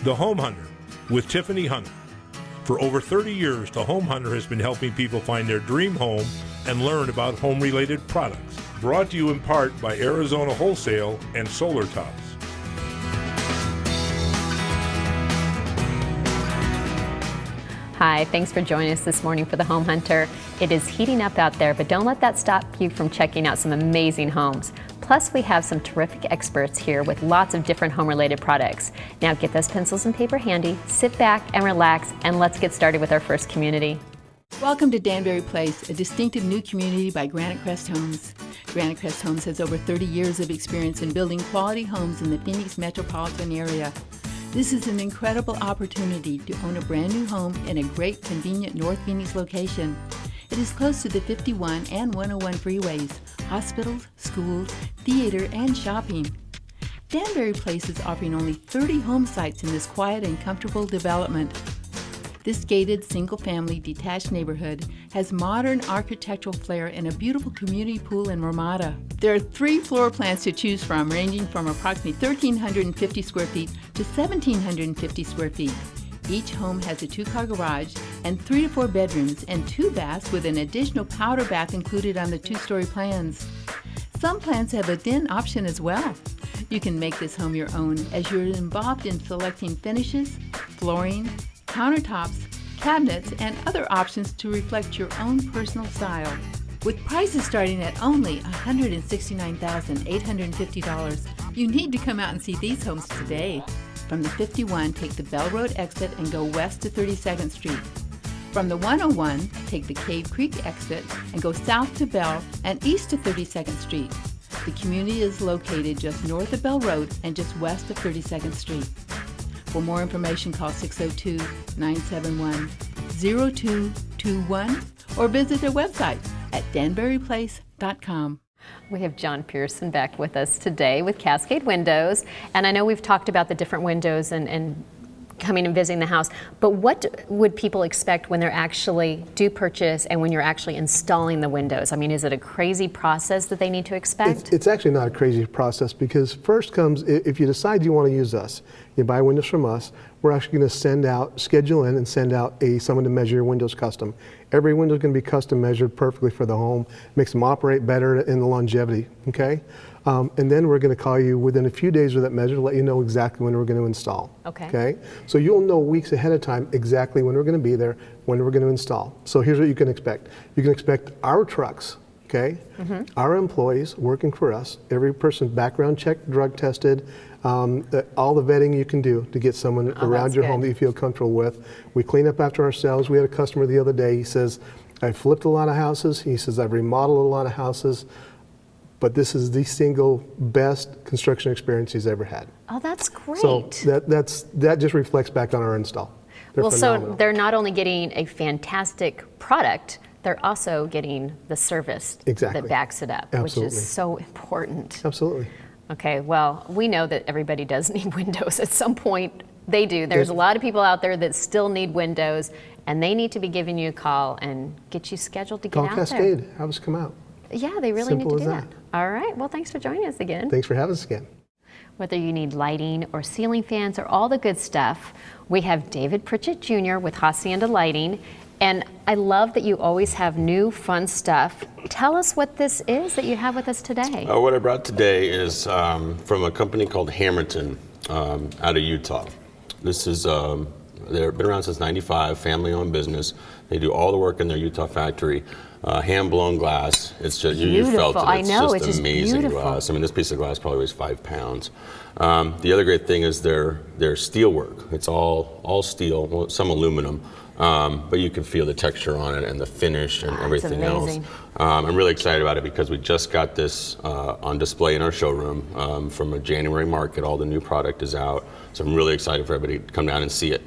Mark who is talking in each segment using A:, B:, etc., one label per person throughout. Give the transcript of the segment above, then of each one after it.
A: The Home Hunter with Tiffany Hunter. For over 30 years, The Home Hunter has been helping people find their dream home and learn about home-related products. Brought to you in part by Arizona Wholesale and Solar Tops.
B: Hi, thanks for joining us this morning for The Home Hunter. It is heating up out there, but don't let that stop you from checking out some amazing homes. Plus, we have some terrific experts here with lots of different home-related products. Now get those pencils and paper handy, sit back and relax, and let's get started with our first community.
C: Welcome to Danbury Place, a distinctive new community by Granite Crest Homes. Granite Crest Homes has over 30 years of experience in building quality homes in the Phoenix metropolitan area. This is an incredible opportunity to own a brand new home in a great, convenient North Phoenix location. It is close to the 51 and 101 freeways, hospitals, schools, theater, and shopping. Danbury Place is offering only 30 home sites in this quiet and comfortable development. This gated, single-family, detached neighborhood has modern architectural flair and a beautiful community pool and ramada. There are 3 floor plans to choose from, ranging from approximately 1,350 square feet to 1,750 square feet. Each home has a 2-car garage and 3 to 4 bedrooms and 2 baths with an additional powder bath included on the 2-story plans. Some plans have a den option as well. You can make this home your own as you're involved in selecting finishes, flooring, countertops, cabinets, and other options to reflect your own personal style. With prices starting at only $169,850, you need to come out and see these homes today. From the 51, take the Bell Road exit and go west to 32nd Street. From the 101, take the Cave Creek exit and go south to Bell and east to 32nd Street. The community is located just north of Bell Road and just west of 32nd Street. For more information, call 602-971-0221 or visit their website at danburyplace.com.
B: We have John Pearson back with us today with Cascade Windows. And I know we've talked about the different windows and coming and visiting the house, but what would people expect when they're actually do purchase and when you're actually installing the windows? I mean, is it a crazy process that they need to expect?
D: It's actually not a crazy process, because first comes, if you decide you want to use us, you buy windows from us, we're actually going to schedule in and send out someone to measure your windows custom. Every window is going to be custom measured perfectly for the home, makes them operate better in the longevity, okay? And then we're going to call you within a few days of that measure to let you know exactly when we're going to install. Okay? So you'll know weeks ahead of time exactly when we're going to be there, when we're going to install. So here's what you can expect. You can expect our trucks, okay? Our employees working for us, every person background checked, drug tested, all the vetting you can do to get someone around your home that you feel comfortable with. We clean up after ourselves. We had a customer the other day, he says, I flipped a lot of houses. He says, I've remodeled a lot of houses, but this is the single best construction experience he's ever had.
B: Oh, that's great.
D: So that just reflects back on our install. They're phenomenal.
B: So they're not only getting a fantastic product, they're also getting the service that backs it up, which is so important.
D: Absolutely.
B: Okay, well, we know that everybody does need windows at some point. They do. There's a lot of people out there that still need windows, and they need to be giving you a call and get you scheduled to get out there.
D: Call Cascade, have us come out.
B: Yeah, they really need to do that. All right, well, thanks for joining us again.
D: Thanks for having us again.
B: Whether you need lighting or ceiling fans or all the good stuff, we have David Pritchett Jr. with Hacienda Lighting. And I love that you always have new fun stuff. Tell us what this is that you have with us today.
E: What I brought today is from a company called Hammerton out of Utah. This is, they've been around since '95, family-owned business. They do all the work in their Utah factory. Hand-blown glass. It's just, you felt it.
B: I know, it's just
E: amazing
B: beautiful.
E: Glass. I mean, this piece of glass probably weighs 5 pounds. The other great thing is their steel work. It's all steel, some aluminum. But you can feel the texture on it and the finish and everything else. I'm really excited about it because we just got this on display in our showroom from a January market. All the new product is out, so I'm really excited for everybody to come down and see it.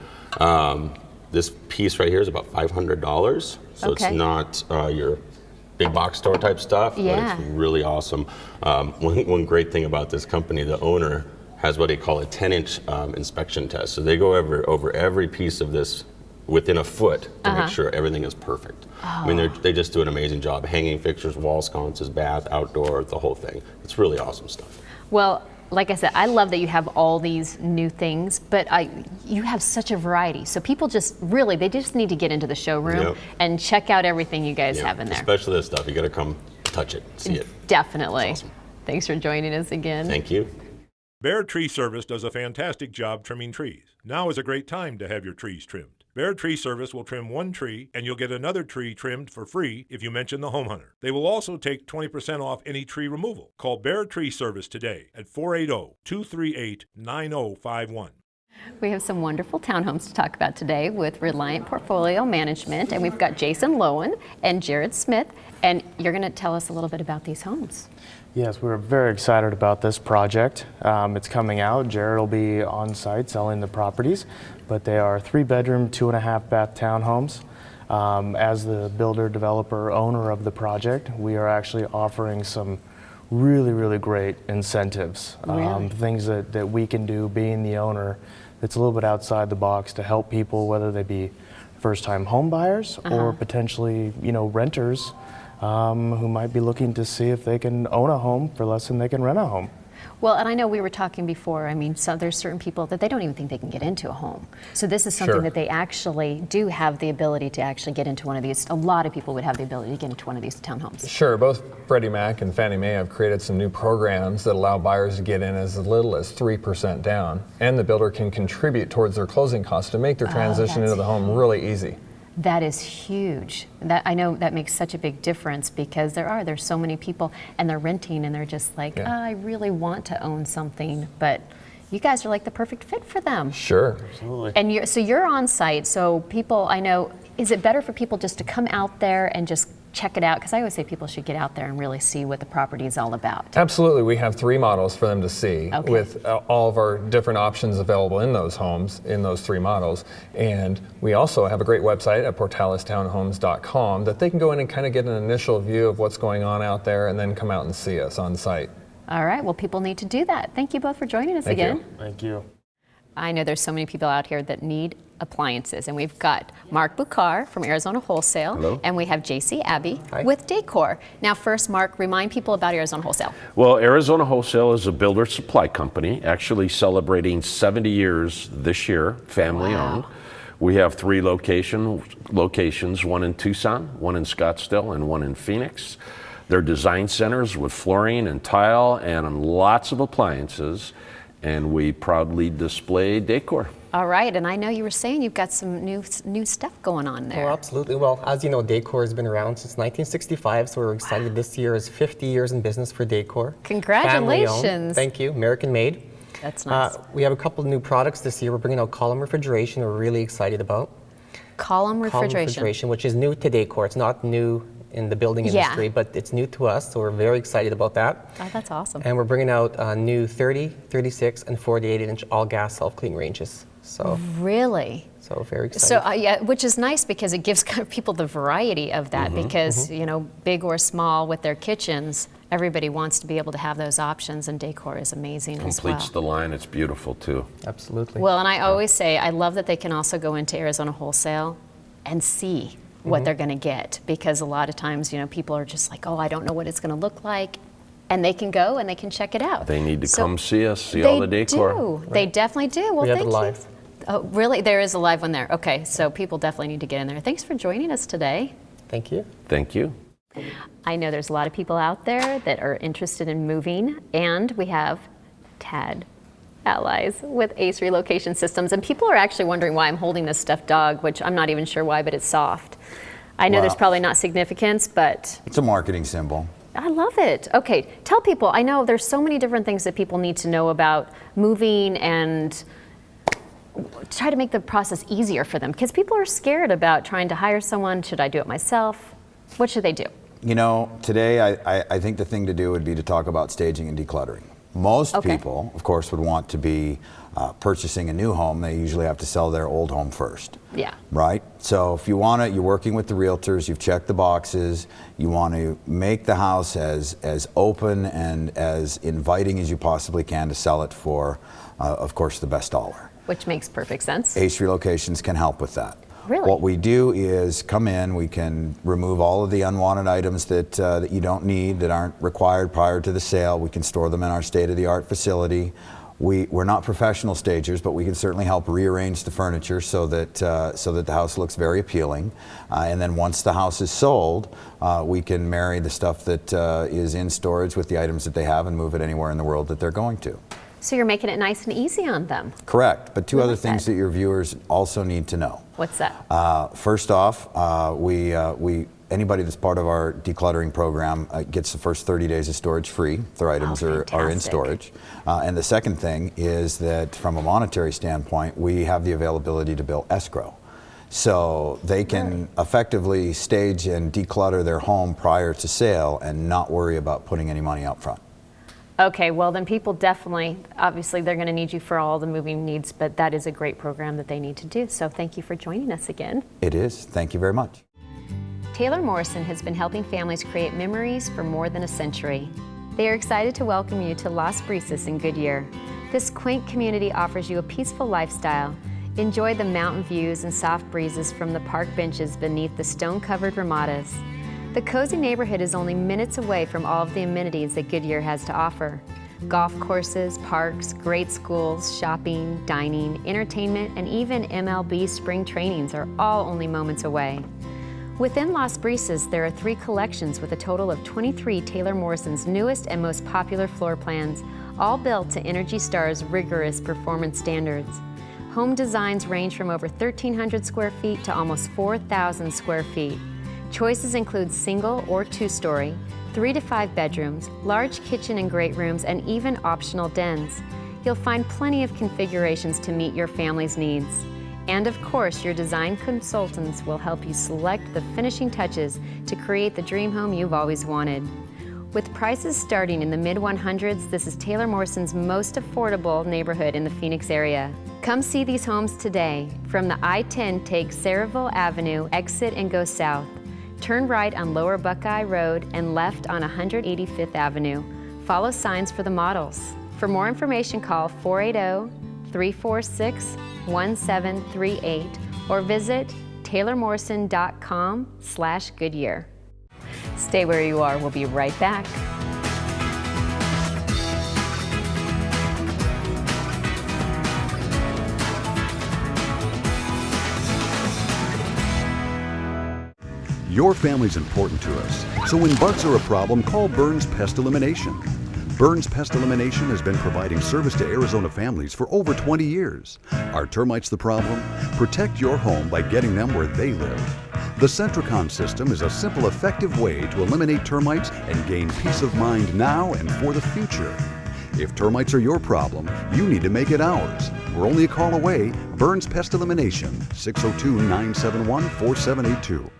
E: This piece right here is about $500, so it's not your big box store type stuff, but it's really awesome. One great thing about this company, the owner has what they call a 10-inch inspection test. So they go over every piece of this within a foot to make sure everything is perfect. I mean, they just do an amazing job. Hanging fixtures, wall sconces, bath, outdoor, the whole thing. It's really awesome stuff.
B: Well, like I said, I love that you have all these new things, but you have such a variety. So people they just need to get into the showroom
E: Yep.
B: and check out everything you guys
E: Yeah,
B: have in there.
E: especially this stuff. You got to come touch it, see it.
B: Definitely.
E: It's awesome.
B: Thanks for joining us again.
E: Thank you.
A: Bear Tree Service does a fantastic job trimming trees. Now is a great time to have your trees trimmed. Bear Tree Service will trim one tree, and you'll get another tree trimmed for free if you mention the Home Hunter. They will also take 20% off any tree removal. Call Bear Tree Service today at 480-238-9051.
B: We have some wonderful townhomes to talk about today with Reliant Portfolio Management, and we've got Jason Lowen and Jared Smith, and you're going to tell us a little bit about these homes.
F: Yes, we're very excited about this project. It's coming out. Jared will be on site selling the properties, but they are 3-bedroom, 2.5-bath townhomes. As the builder, developer, owner of the project, we are actually offering some really, really great incentives.
B: Really?
F: Things that we can do being the owner that's a little bit outside the box to help people, whether they be first-time home buyers or potentially, renters who might be looking to see if they can own a home for less than they can rent a home.
B: Well, and I know we were talking before, so there's certain people that they don't even think they can get into a home. So this is something
G: Sure.
B: that they actually do have the ability to actually get into one of these. A lot of people would have the ability to get into one of these townhomes.
G: Sure, both Freddie Mac and Fannie Mae have created some new programs that allow buyers to get in as little as 3% down, and the builder can contribute towards their closing costs to make their transition
B: that's
G: into the home really easy.
B: That is huge. I know that makes such a big difference because there's so many people and they're renting and they're just like,
G: Yeah.
B: I really want to own something, but you guys are like the perfect fit for them.
G: Sure.
F: Absolutely.
B: And you're on site, so people, I know, is it better for people just to come out there and just check it out? Because I always say people should get out there and really see what the property is all about.
G: Absolutely, we have 3 models for them to see
B: Okay.
G: with all of our different options available in those homes, in those 3 models. And we also have a great website at portalestownhomes.com that they can go in and kind of get an initial view of what's going on out there and then come out and see us on site.
B: All right, well, people need to do that. Thank you both for joining us
G: Thank you.
B: again.
F: Thank you.
B: I know there's so many people out here that need appliances, and we've got Mark Bucar from Arizona Wholesale,
H: Hello.
B: and we have JC Abbey with Decor. Now, first, Mark, remind people about Arizona Wholesale.
H: Well, Arizona Wholesale is a builder supply company, actually celebrating 70 years this year, family owned. We have 3 locations, one in Tucson, one in Scottsdale, and one in Phoenix. They're design centers with flooring and tile and lots of appliances, and we proudly display Decor.
B: All right, and I know you were saying you've got some new stuff going on there.
I: Oh, absolutely. Well, as you know, Decor has been around since 1965, so we're excited this year is 50 years in business for Decor.
B: Congratulations.
I: Family-owned. Thank you. American made.
B: That's nice.
I: We have a couple of new products this year. We're bringing out column refrigeration we're really excited about.
B: Column refrigeration.
I: Column refrigeration, which is new to Decor. It's not new in the building
B: Yeah.
I: industry, but it's new to us, so we're very excited about that.
B: Oh, that's awesome.
I: And we're bringing out new 30, 36, and 48-inch all-gas self-clean ranges. So very excited.
B: So yeah, which is nice because it gives kind of people the variety of that because, big or small with their kitchens, everybody wants to be able to have those options, and Decor is amazing as well.
H: Completes the line. It's beautiful too.
I: Absolutely.
B: Well, and I always say I love that they can also go into Arizona Wholesale and see what they're going to get, because a lot of times, people are just like, oh, I don't know what it's going to look like, and they can go and they can check it out.
H: They need to
B: So
H: come see us, see all the decor.
B: Do. They definitely do. Well,
I: We have
B: thank
I: it live.
B: you. Oh, really? There is a live one there. Okay, so people definitely need to get in there. Thanks for joining us today.
I: Thank you.
H: Thank you.
B: I know there's a lot of people out there that are interested in moving, and we have TAD allies with Ace Relocation Systems, and people are actually wondering why I'm holding this stuffed dog, which I'm not even sure why, but it's soft. I know there's
J: Wow.
B: probably not significance, but
J: It's a marketing symbol.
B: I love it. Okay, tell people, I know there's so many different things that people need to know about moving and try to make the process easier for them, because people are scared about trying to hire someone. Should I do it myself? What should they do?
J: You know, today I think the thing to do would be to talk about staging and decluttering. Most
B: Okay.
J: people, of course, would want to be purchasing a new home. They usually have to sell their old home first.
B: Yeah.
J: Right? So if you want to, you're working with the realtors, you've checked the boxes, you want to make the house as open and as inviting as you possibly can to sell it for, of course, the best dollar.
B: Which makes perfect sense.
J: Ace Relocations can help with that.
B: Really?
J: What we do is come in, we can remove all of the unwanted items that you don't need, that aren't required prior to the sale. We can store them in our state-of-the-art facility. We're not professional stagers, but we can certainly help rearrange the furniture so that the house looks very appealing. And then once the house is sold, we can marry the stuff that is in storage with the items that they have and move it anywhere in the world that they're going to.
B: So you're making it nice and easy on them.
J: Correct, but two other things that your viewers also need to know.
B: What's that?
J: First off, anybody that's part of our decluttering program gets the first 30 days of storage free. Their items are in storage. And the second thing is that from a monetary standpoint, we have the availability to bill escrow. So they can effectively stage and declutter their home prior to sale and not worry about putting any money up front.
B: Okay, well then people definitely, obviously they're going to need you for all the moving needs, but that is a great program that they need to do. So thank you for joining us again.
J: It is. Thank you very much.
B: Taylor Morrison has been helping families create memories for more than a century. They are excited to welcome you to Las Brisas in Goodyear. This quaint community offers you a peaceful lifestyle. Enjoy the mountain views and soft breezes from the park benches beneath the stone-covered ramadas. The cozy neighborhood is only minutes away from all of the amenities that Goodyear has to offer. Golf courses, parks, great schools, shopping, dining, entertainment, and even MLB spring trainings are all only moments away. Within Las Brisas, there are 3 collections with a total of 23 Taylor Morrison's newest and most popular floor plans, all built to Energy Star's rigorous performance standards. Home designs range from over 1,300 square feet to almost 4,000 square feet. Choices include single or 2-story, 3 to 5 bedrooms, large kitchen and great rooms, and even optional dens. You'll find plenty of configurations to meet your family's needs. And of course, your design consultants will help you select the finishing touches to create the dream home you've always wanted. With prices starting in the mid-100s, this is Taylor Morrison's most affordable neighborhood in the Phoenix area. Come see these homes today. From the I-10, take Saraville Avenue, exit and go south. Turn right on Lower Buckeye Road and left on 185th Avenue. Follow signs for the models. For more information, call 480-346-1738 or visit taylormorrison.com/Goodyear. Stay where you are. We'll be right back.
K: Your family's important to us, so when bugs are a problem, call Burns Pest Elimination. Burns Pest Elimination has been providing service to Arizona families for over 20 years. Are termites the problem? Protect your home by getting them where they live. The Centricon system is a simple, effective way to eliminate termites and gain peace of mind now and for the future. If termites are your problem, you need to make it ours. We're only a call away. Burns Pest Elimination, 602-971-4782.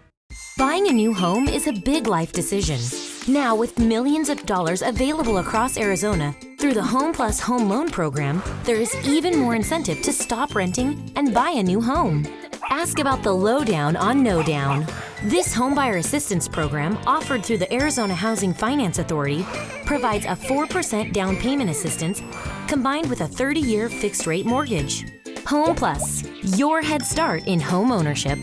L: Buying a new home is a big life decision. Now, with millions of dollars available across Arizona through the Home Plus Home Loan Program, there is even more incentive to stop renting and buy a new home. Ask about the lowdown on No Down. This homebuyer assistance program, offered through the Arizona Housing Finance Authority, provides a 4% down payment assistance combined with a 30-year fixed-rate mortgage. Home Plus, your head start in home ownership.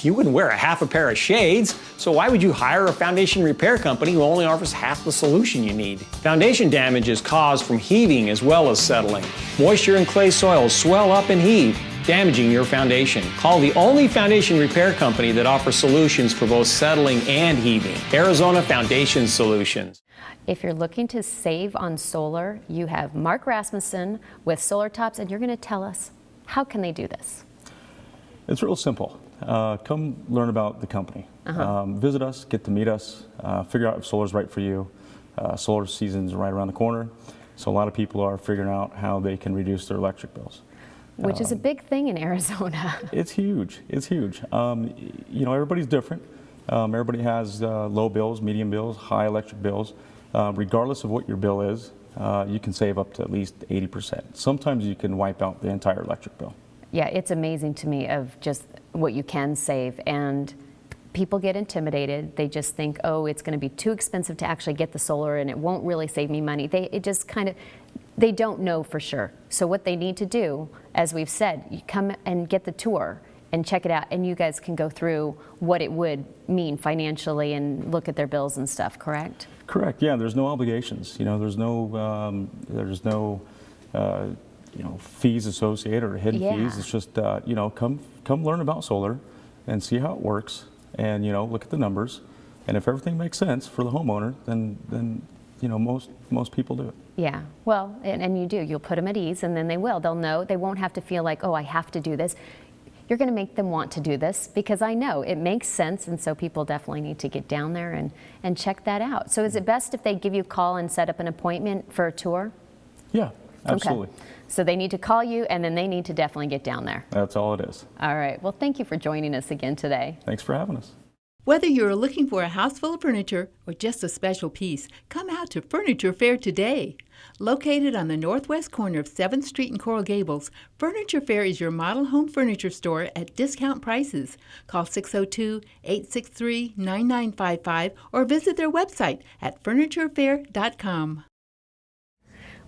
M: You wouldn't wear half a pair of shades, so why would you hire a foundation repair company who only offers half the solution you need? Foundation damage is caused from heaving as well as settling. Moisture and clay soils swell up and heave, damaging your foundation. Call the only foundation repair company that offers solutions for both settling and heaving. Arizona Foundation Solutions.
B: If you're looking to save on solar, you have Mark Rasmussen with Solar Tops, and you're going to tell us how can they do this?
N: It's real simple. Come learn about the company. Visit us, get to meet us, figure out if solar's right for you. Solar season's right around the corner, so a lot of people are figuring out how they can reduce their electric bills.
B: Which is a big thing in Arizona.
N: It's huge. It's huge. You know, everybody's different. Everybody has low bills, medium bills, high electric bills. Regardless of what your bill is, you can save up to at least 80%. Sometimes you can wipe out the entire electric bill.
B: Yeah, it's amazing to me of just what you can save, and people get intimidated. They just think, oh, it's going to be too expensive to actually get the solar and it won't really save me money. They don't know for sure. So what they need to do, as we've said, you come and get the tour and check it out, and you guys can go through what it would mean financially and look at their bills and stuff, correct?
N: Correct, yeah, there's no obligations. There's no fees associated or hidden fees. It's just, come learn about solar and see how it works, and look at the numbers, and if everything makes sense for the homeowner, then most people do it.
B: Yeah, well, and you do. You'll put them at ease, and then they'll know. They won't have to feel like, oh, I have to do this. You're going to make them want to do this, because I know it makes sense, and so people definitely need to get down there and check that out. So is it best if they give you a call and set up an appointment for a tour?
N: Yeah, absolutely.
B: Okay. So they need to call you, and then they need to definitely get down there.
N: That's all it is.
B: All right. Well, thank you for joining us again today.
N: Thanks for having us.
C: Whether you're looking for a house full of furniture or just a special piece, come out to Furniture Fair today. Located on the northwest corner of 7th Street in Coral Gables, Furniture Fair is your model home furniture store at discount prices. Call 602-863-9955 or visit their website at FurnitureFair.com.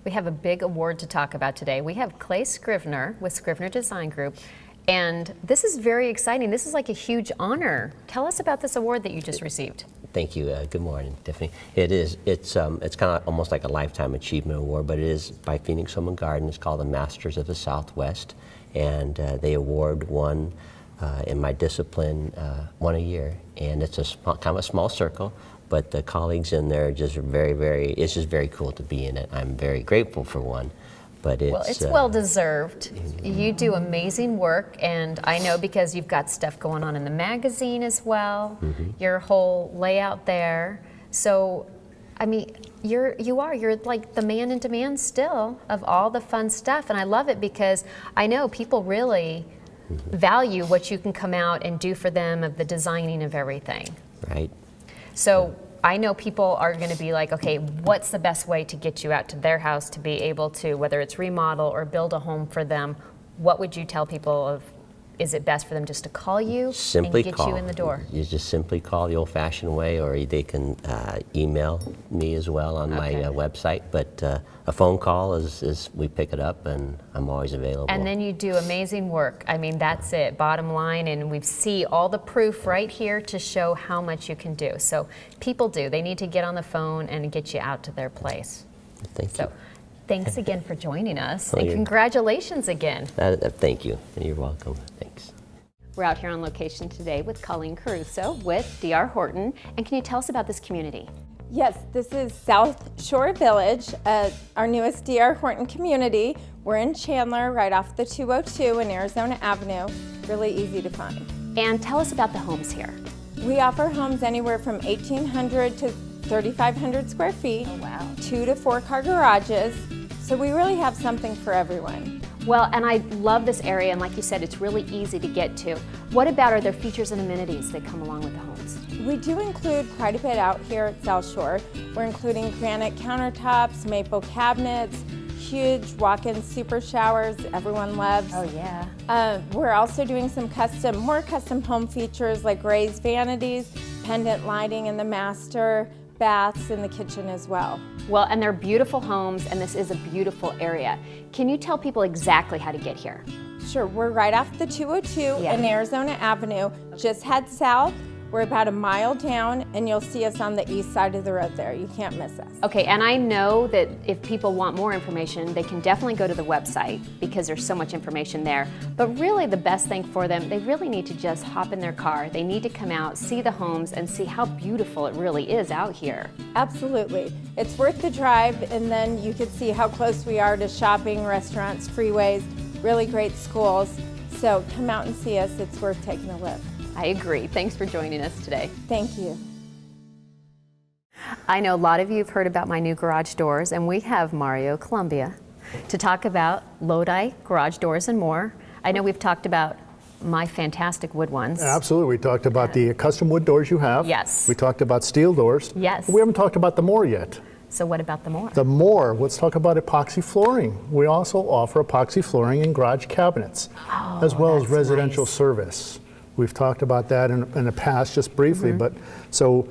B: We have a big award to talk about today. We have Clay Scrivener with Scrivener Design Group. And this is very exciting. This is like a huge honor. Tell us about this award that you just received.
O: Thank you. Good morning, Tiffany. It's kind of almost like a Lifetime Achievement Award, but it is by Phoenix Home and Garden. It's called the Masters of the Southwest, and they award one in my discipline one a year. And it's kind of a small circle, but the colleagues in there are just it's just very cool to be in it. I'm very grateful for one. But it's
B: well deserved. You do amazing work, and I know because you've got stuff going on in the magazine as well. Your whole layout there. So, I mean, you're like the man in demand still of all the fun stuff, and I love it because I know people really value what you can come out and do for them of the designing of everything.
O: Right.
B: So. I know people are going to be like, okay, what's the best way to get you out to their house to be able to, whether it's remodel or build a home for them? What would you tell people of, is it best for them just to call you and get you in the door?
O: You just simply call the old-fashioned way, or they can email me as well on my website. But a phone call is we pick it up, and I'm always available.
B: And then you do amazing work. I mean, that's it, bottom line. And we see all the proof right here to show how much you can do. So people do. They need to get on the phone and get you out to their place.
O: Thank you.
B: Thanks again for joining us, and congratulations again.
O: Thank you. You're welcome. Thanks.
B: We're out here on location today with Colleen Caruso with D.R. Horton. And can you tell us about this community?
P: Yes, this is South Shore Village, our newest D.R. Horton community. We're in Chandler, right off the 202 and Arizona Avenue. Really easy to find.
B: And tell us about the homes here.
P: We offer homes anywhere from 1,800 to 3,500 square feet.
B: Oh, wow.
P: 2 to 4 car garages. So we really have something for everyone.
B: Well, and I love this area, and like you said, it's really easy to get to. What about, are there features and amenities that come along with the homes?
P: We do include quite a bit out here at South Shore. We're including granite countertops, maple cabinets, huge walk-in super showers everyone loves.
B: Oh yeah.
P: We're also doing some more custom home features like raised vanities, pendant lighting in the master, baths in the kitchen as well.
B: Well, and they're beautiful homes, and this is a beautiful area. Can you tell people exactly how to get here?
P: Sure, we're right off the 202 and Arizona Avenue. Just head south. We're about a mile down, and you'll see us on the east side of the road there. You can't miss us.
B: Okay, and I know that if people want more information, they can definitely go to the website because there's so much information there. But really the best thing for them, they really need to just hop in their car. They need to come out, see the homes, and see how beautiful it really is out here.
P: Absolutely. It's worth the drive, and then you can see how close we are to shopping, restaurants, freeways, really great schools. So come out and see us. It's worth taking a look.
B: I agree. Thanks for joining us today.
P: Thank you.
B: I know a lot of you have heard about my new garage doors, and we have Mario Columbia to talk about Lodi garage doors and more. I know we've talked about my fantastic wood ones.
Q: Absolutely. We talked about the custom wood doors you have.
B: Yes.
Q: We talked about steel doors.
B: Yes.
Q: We haven't talked about the more yet.
B: So what about the more?
Q: The more, let's talk about epoxy flooring. We also offer epoxy flooring in garage cabinets, as well as residential service. We've talked about that in the past, just briefly, but so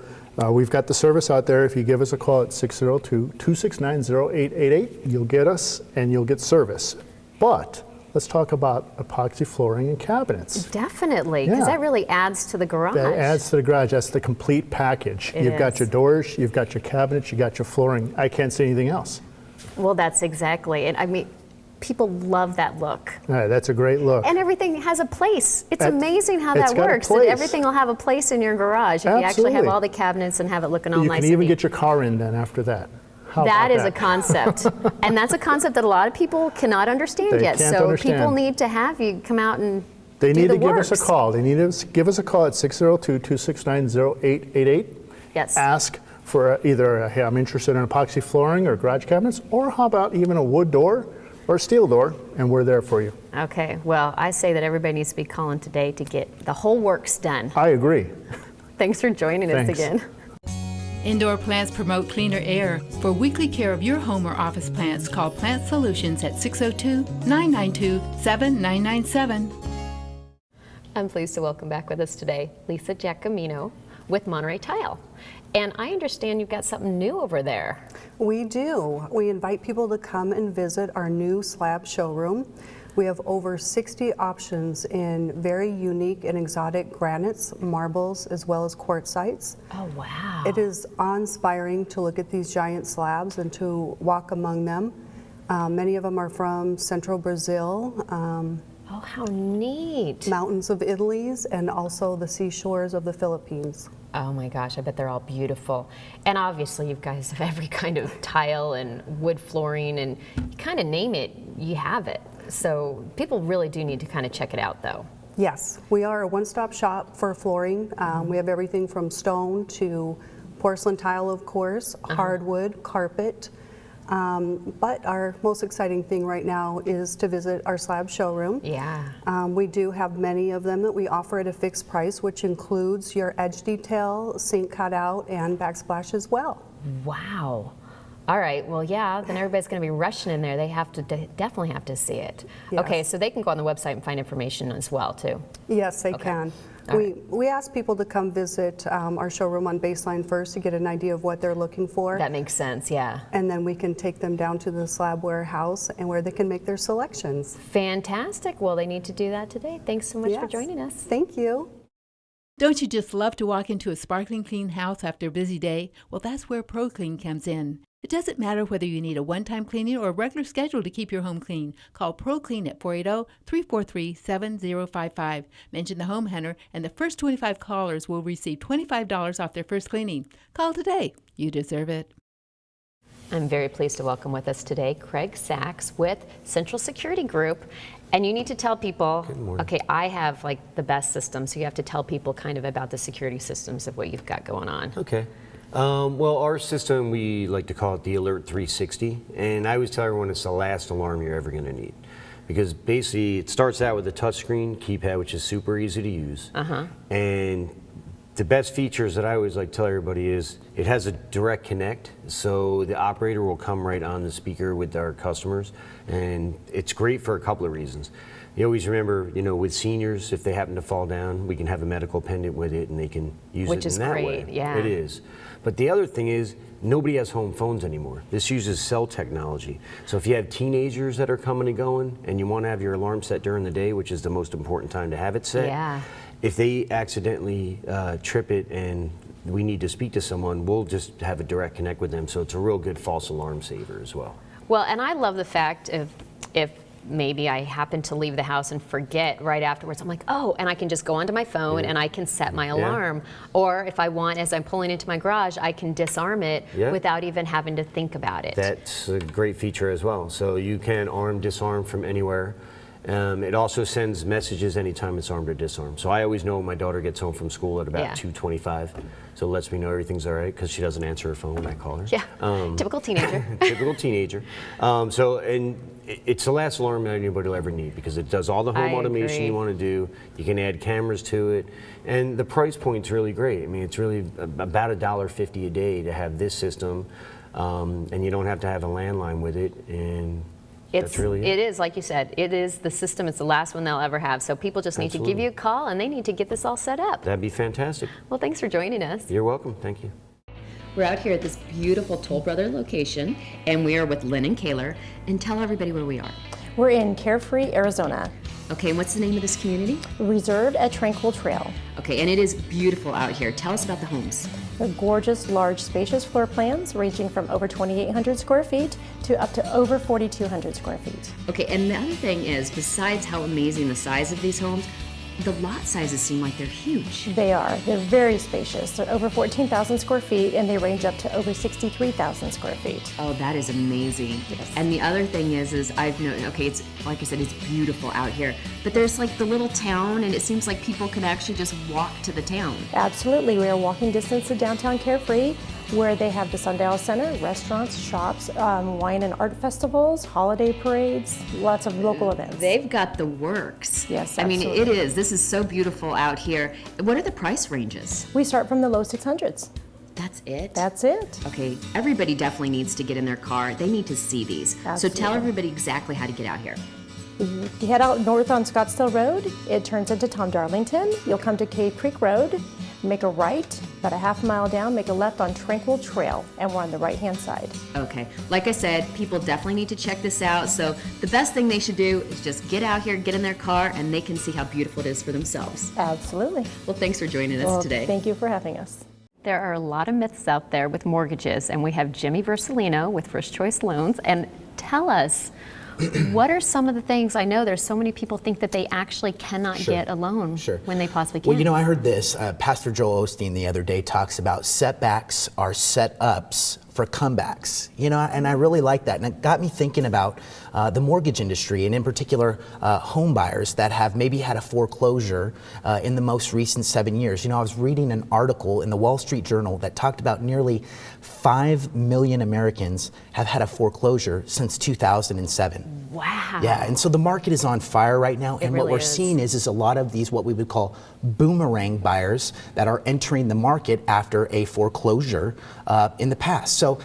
Q: we've got the service out there. If you give us a call at 602-269-0888, you'll get us and you'll get service. But let's talk about epoxy flooring and cabinets.
B: Definitely, because that really adds to the garage.
Q: That adds to the garage. That's the complete package. You've got your doors, you've got your cabinets, you got your flooring. I can't say anything else.
B: Well, that's exactly it. I mean, people love that look.
Q: All right, that's a great look.
B: And everything has a place. It's amazing how
Q: it's
B: that
Q: got a
B: works. That
Q: place.
B: everything will have a place in your garage if you actually have all the cabinets and have it looking all
Q: You
B: nice
Q: can even
B: and neat.
Q: get your car in then after that. How
B: That
Q: about
B: is a concept. And that's a concept that a lot of people cannot understand
Q: They
B: yet.
Q: can't
B: So
Q: understand.
B: people need to have you come out and
Q: They
B: do
Q: need
B: the
Q: to give
B: works.
Q: us a call. They need to give us a call at 602-269-0888.
B: Yes.
Q: Ask for either, hey, I'm interested in epoxy flooring or garage cabinets, or how about even a wood door or a steel door, and we're there for you.
B: Okay, well, I say that everybody needs to be calling today to get the whole works done.
Q: I agree.
B: Thanks for joining us
C: Thanks.
B: again.
C: Indoor plants promote cleaner air. For weekly care of your home or office plants, call Plant Solutions at 602-992-7997.
B: I'm pleased to welcome back with us today Lisa Giacomino with Monterey Tile. And I understand you've got something new over there.
R: We do. We invite people to come and visit our new slab showroom. We have over 60 options in very unique and exotic granites, marbles, as well as quartzites.
B: Oh, wow.
R: It is awe-inspiring to look at these giant slabs and to walk among them. Many of them are from central Brazil.
B: Oh, how neat.
R: Mountains of Italy's and also the seashores of the Philippines.
B: Oh my gosh, I bet they're all beautiful. And obviously you guys have every kind of tile and wood flooring, and you kind of name it, you have it. So people really do need to kind of check it out though.
R: Yes, we are a one-stop shop for flooring. We have everything from stone to porcelain tile, of course, hardwood, carpet. But our most exciting thing right now is to visit our slab showroom.
B: Yeah.
R: We do have many of them that we offer at a fixed price, which includes your edge detail, sink cutout, and backsplash as well.
B: Wow. All right, well, yeah, then everybody's going to be rushing in there. They have to definitely have to see it.
R: Yes.
B: Okay, so they can go on the website and find information as well, too.
R: Yes, they can. We ask people to come visit our showroom on Baseline first to get an idea of what they're looking for.
B: That makes sense, yeah.
R: And then we can take them down to the slab warehouse and where they can make their selections.
B: Fantastic. Well, they need to do that today. Thanks so much for
R: Yes.
B: joining us.
R: Thank you.
C: Don't you just love to walk into a sparkling clean house after a busy day? Well, that's where ProClean comes in. It doesn't matter whether you need a one-time cleaning or a regular schedule to keep your home clean. Call ProClean at 480-343-7055. Mention the Home Hunter, and the first 25 callers will receive $25 off their first cleaning. Call today. You deserve it.
B: I'm very pleased to welcome with us today Craig Sachs with Central Security Group. And you need to tell people, okay, I have like the best system, so you have to tell people kind of about the security systems of what you've got going on.
S: Okay. Well, our system, we like to call it the Alert 360, and I always tell everyone it's the last alarm you're ever going to need. Because basically, it starts out with a touchscreen keypad, which is super easy to use. And the best features that I always like to tell everybody is it has a direct connect, so the operator will come right on the speaker with our customers, and it's great for a couple of reasons. You always remember, you know, with seniors, if they happen to fall down, we can have a medical pendant with it, and they can use
B: Which
S: it
B: is
S: in that
B: great,
S: way.
B: yeah.
S: It is. But the other thing is, nobody has home phones anymore. This uses cell technology. So if you have teenagers that are coming and going, and you want to have your alarm set during the day, which is the most important time to have it set,
B: Yeah.
S: if they accidentally trip it and we need to speak to someone, we'll just have a direct connect with them. So it's a real good false alarm saver as well.
B: Well, and I love the fact if maybe I happen to leave the house and forget right afterwards, I'm like, oh, and I can just go onto my phone and I can set my alarm. Or if I want, as I'm pulling into my garage, I can disarm it without even having to think about it.
S: That's a great feature as well. So you can arm, disarm from anywhere. It also sends messages anytime it's armed or disarmed. So I always know when my daughter gets home from school at about 2:25. So it lets me know everything's all right because she doesn't answer her phone when I call her.
B: Yeah, typical teenager.
S: Typical teenager. It's the last alarm that anybody will ever need because it does all the home
B: I
S: automation
B: agree.
S: you want to do. You can add cameras to it. And the price point's really great. I mean, it's really about $1.50 a day to have this system. And you don't have to have a landline with it. And That's really
B: It is, like you said, it is the system. It's the last one they'll ever have. So people just need to give you a call, and they need to get this all set up.
S: That'd be fantastic.
B: Well, thanks for joining us.
S: You're welcome. Thank you.
T: We're out here at this beautiful Toll Brother location, and we are with Lynn and Kaylor. And tell everybody where we are.
U: We're in Carefree, Arizona.
T: Okay, and what's the name of this community?
U: Reserved at Tranquil Trail.
T: Okay, and it is beautiful out here. Tell us about the homes.
U: They're gorgeous, large, spacious floor plans ranging from over 2,800 square feet to up to over 4,200 square feet.
T: Okay, and the other thing is, besides how amazing the size of these homes, the lot sizes seem like they're huge.
U: They are. They're very spacious. They're over 14,000 square feet, and they range up to over 63,000 square feet.
T: Oh, that is amazing.
U: Yes.
T: And the other thing is I've known, okay, it's like I said, it's beautiful out here, but there's like the little town, and it seems like people can actually just walk to the town.
U: Absolutely. We are walking distance to downtown Carefree, where they have the Sundial Center, restaurants, shops, wine and art festivals, holiday parades, lots of local events.
T: They've got the works.
U: Yes,
T: I mean,
U: absolutely.
T: it is. This is so beautiful out here. What are the price ranges?
U: We start from the low 600s.
T: That's it?
U: That's it.
T: Okay, everybody definitely needs to get in their car. They need to see these. So
U: Absolutely.
T: tell everybody exactly how to get out here.
U: You head out north on Scottsdale Road, it turns into Tom Darlington. You'll come to Cave Creek Road, make a right, about a half mile down, make a left on Tranquil Trail, and we're on the right-hand side.
T: Okay, like I said, people definitely need to check this out. So the best thing they should do is just get out here, get in their car, and they can see how beautiful it is for themselves.
U: Absolutely.
T: Well, thanks for joining us
U: Well,
T: today.
U: Thank you for having us.
B: There are a lot of myths out there with mortgages, and we have Jimmy Versalino with First Choice Loans. And tell us, what are some of the things? I know there's so many people think that they actually cannot get a loan when they possibly can.
V: Well, you know, I heard this. Pastor Joel Osteen the other day talks about setbacks are set-ups for comebacks, you know, and I really like that. And it got me thinking about the mortgage industry, and in particular, home buyers that have maybe had a foreclosure in the most recent 7 years. You know, I was reading an article in the Wall Street Journal that talked about nearly 5 million Americans have had a foreclosure since 2007.
B: Wow.
V: Yeah, and so the market is on fire right now, and what
B: really
V: we're
B: is.
V: seeing is a lot of these what we would call boomerang buyers that are entering the market after a foreclosure in the past. So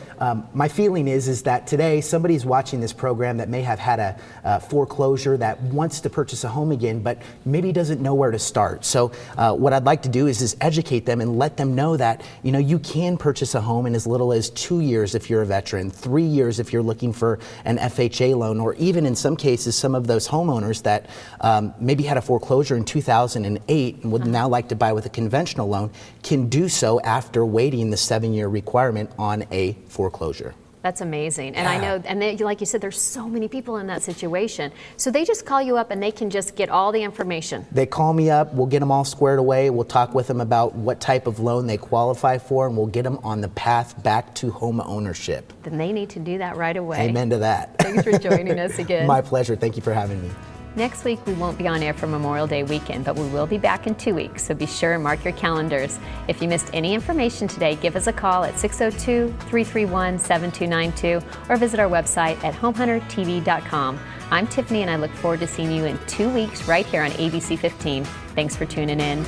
V: my feeling is that today somebody's watching this program that may have had a foreclosure, that wants to purchase a home again, but maybe doesn't know where to start. So what I'd like to do is educate them and let them know that, you know, you can purchase a home in as little as 2 years if you're a veteran, 3 years if you're looking for an FHA loan, or even in some cases, some of those homeowners that maybe had a foreclosure in 2008 and would now like to buy with a conventional loan can do so after waiting the 7-year requirement on a foreclosure.
B: That's amazing. And I know, and they, like you said, there's so many people in that situation. So they just call you up and they can just get all the information.
V: They call me up, we'll get them all squared away, we'll talk with them about what type of loan they qualify for, and we'll get them on the path back to home ownership.
B: Then they need to do that right away.
V: Amen to that.
B: Thanks for joining us again.
V: My pleasure. Thank you for having me.
B: Next week, we won't be on air for Memorial Day weekend, but we will be back in 2 weeks, so be sure and mark your calendars. If you missed any information today, give us a call at 602-331-7292 or visit our website at homehuntertv.com. I'm Tiffany, and I look forward to seeing you in 2 weeks right here on ABC 15. Thanks for tuning in.